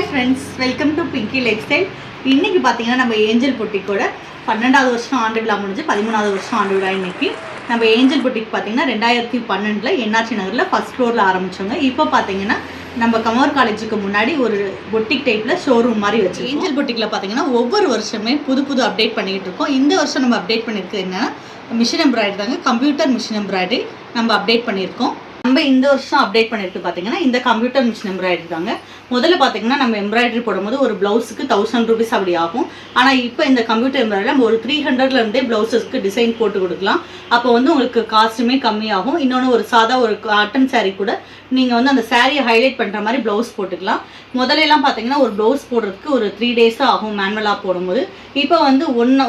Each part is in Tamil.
Hi friends, welcome to Pinki life style. இன்றைக்கி பார்த்தீங்கன்னா நம்ம ஏஞ்சல் பொட்டிக்கோட 12வது வருஷம் ஆண்டு விழா முடிஞ்சு 13வது வருஷம் ஆண்டு விழா. இன்றைக்கி நம்ம ஏஞ்சல் பொட்டிக் பார்த்தீங்கன்னா 2012 என்ஆர்சி நகரில் ஃபஸ்ட் ஃப்ளோரில் ஆரம்பித்தோங்க. இப்போ பார்த்தீங்கன்னா நம்ம கமர் காலேஜுக்கு முன்னாடி ஒரு பொட்டிக் டைப்பில் ஷோரூம் மாதிரி வச்சு ஏஞ்சல் பொட்டிக்கில் பார்த்தீங்கன்னா ஒவ்வொரு வருஷமே புது புது அப்டேட் பண்ணிக்கிட்டு இருக்கோம். இந்த வருஷம் நம்ம அப்டேட் பண்ணியிருக்கிறது என்னென்னா மிஷின் எம்ப்ராய்டரி தாங்க. கம்ப்யூட்டர் மிஷின் எம்ப்ராய்டரி நம்ம அப்டேட் பண்ணியிருக்கோம். நம்ம இந்த வருஷம் அப்டேட் பண்ணிட்டு பார்த்தீங்கன்னா இந்த கம்ப்யூட்டர் மிஷின் எம்ப்ராய்டரி தாங்க. முதல்ல பார்த்தீங்கன்னா நம்ம எம்ப்ராய்டரி போடும்போது ஒரு ப்ளவுஸுக்கு 1000 ரூபீஸ் அப்படி ஆகும். ஆனால் இப்போ இந்த கம்ப்யூட்டர் எம்ப்ராய்டரி நம்ம ஒரு 300லேருந்தே ப்ளவுஸஸ்க்கு டிசைன் போட்டு கொடுக்கலாம். அப்போ வந்து உங்களுக்கு காஸ்ட்டுமே கம்மியாகும். இன்னொன்று ஒரு சாதா ஒரு காட்டன் சாரீ கூட நீங்கள் வந்து அந்த சாரியை ஹைலைட் பண்ணுற மாதிரி ப்ளவுஸ் போட்டுக்கலாம். முதலெல்லாம் பார்த்தீங்கன்னா ஒரு ப்ளவுஸ் போடுறதுக்கு ஒரு 3 days ஆகும் மேனுவலாக போடும்போது. இப்போ வந்து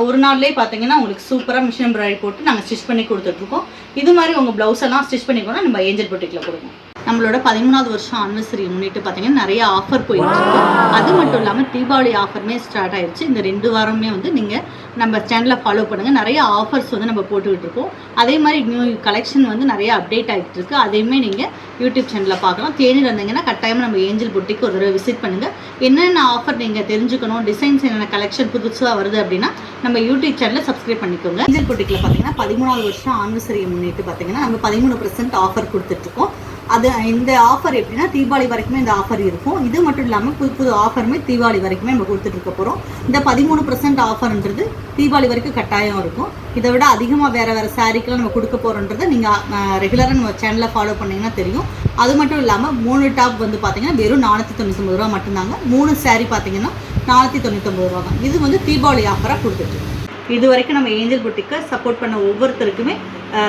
ஒரு நாள்லேயே பார்த்தீங்கன்னா உங்களுக்கு சூப்பராக மிஷின் எம்ப்ராய்டரி போட்டு நாங்கள் ஸ்டிச் பண்ணி கொடுத்துட்ருக்கோம். இது மாதிரி உங்கள் ப்ளவுஸ் எல்லாம் ஸ்டிச் பண்ணிக்கோன்னா நம்ம ஏஞ்சல் பொட்டிக்கில் கொடுங்க. நம்மளோட 13வது வருஷம் ஆனிவர்சரி முன்னிட்டு பார்த்தீங்கன்னா நிறைய ஆஃபர் போயிட்டு இருக்கு. அது மட்டும் இல்லாமல் தீபாவளி ஆஃபருமே ஸ்டார்ட் ஆயிடுச்சு. இந்த 2 வாரமே வந்து நீங்கள் நம்ம சேனலை ஃபாலோ பண்ணுங்கள். நிறைய ஆஃபர்ஸ் வந்து நம்ம போட்டுக்கிட்டு இருக்கோம். அதே மாதிரி நியூ கலெக்ஷன் வந்து நிறைய அப்டேட் ஆகிட்டு இருக்கு. அதையுமே நீங்கள் யூடியூப் சேனலில் பார்க்கலாம். தேனியில் இருந்தீங்கன்னா கட்டாயமாக நம்ம ஏஞ்சல் பொட்டிக்கு ஒரு தடவை விசிட் பண்ணுங்கள். என்னென்ன ஆஃபர் நீங்கள் தெரிஞ்சுக்கணும், டிசைன்ஸ் என்னென்ன கலெக்ஷன் புதுசாக வருது அப்படின்னா நம்ம யூடியூப் சேனலை சப்ஸ்கிரைப் பண்ணிக்கோங்க. ஏஞ்சல் பொட்டிக்கில் பார்த்தீங்கன்னா 13வது வருஷம் ஆனிவர்சரியை முன்னிட்டு பார்த்தீங்கன்னா நம்ம 13% ஆஃபர் கொடுத்துட்ருக்கோம். அது இந்த ஆஃபர் எப்படின்னா தீபாவளி வரைக்குமே இந்த ஆஃபர் இருக்கும். இது மட்டும் இல்லாமல் புது புது ஆஃபருமே தீபாவளி வரைக்குமே நம்ம கொடுத்துட்ருக்க போகிறோம். இந்த 13% ஆஃபர்ன்றது தீபாவளி வரைக்கும் கட்டாயம் இருக்கும். இதை விட அதிகமாக வேறு சாரீக்கெல்லாம் நம்ம கொடுக்க போகிறோன்றதை நீங்கள் ரெகுலராக நம்ம சேனலில் ஃபாலோ பண்ணிங்கன்னா தெரியும். அது மட்டும் இல்லாமல் 3 டாப் வந்து பார்த்தீங்கன்னா வெறும் 499 ரூபா மட்டும்தாங்க. 3 சாரீ பார்த்தீங்கன்னா 499 ரூபா தான். இது வந்து தீபாவளி ஆஃபராக கொடுத்துட்டு இது வரைக்கும் நம்ம ஏஞ்சல் பொட்டிக்கை சப்போர்ட் பண்ண ஒவ்வொருத்தருக்குமே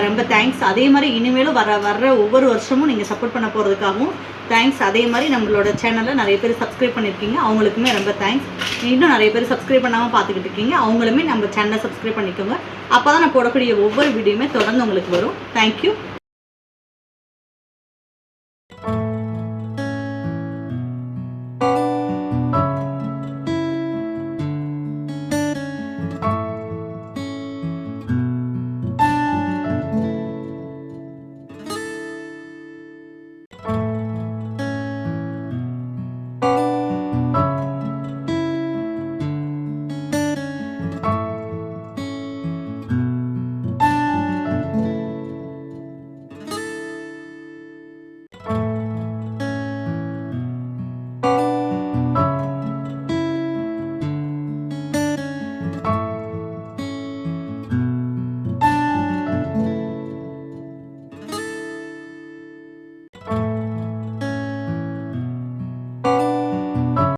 ரொம்ப தேங்க்ஸ். அதே மாதிரி இனிமேலும் வர்ற ஒவ்வொரு வருஷமும் நீங்கள் சப்போர்ட் பண்ண போகிறதுக்காகவும் தேங்க்ஸ். அதே மாதிரி நம்மளோட சேனலில் நிறைய பேர் சப்ஸ்கிரைப் பண்ணியிருக்கீங்க, அவங்களுக்குமே ரொம்ப தேங்க்ஸ். இன்னும் நிறைய பேர் சப்ஸ்கிரைப் பண்ணாமல் பார்த்துக்கிட்டு இருக்கீங்க, அவங்களுமே நம்ம சேனலை சப்ஸ்கிரைப் பண்ணிக்கோங்க. அப்போ தான் நான் போடக்கூடிய ஒவ்வொரு வீடியோவுமே தொடர்ந்து உங்களுக்கு வரும். தேங்க்யூ.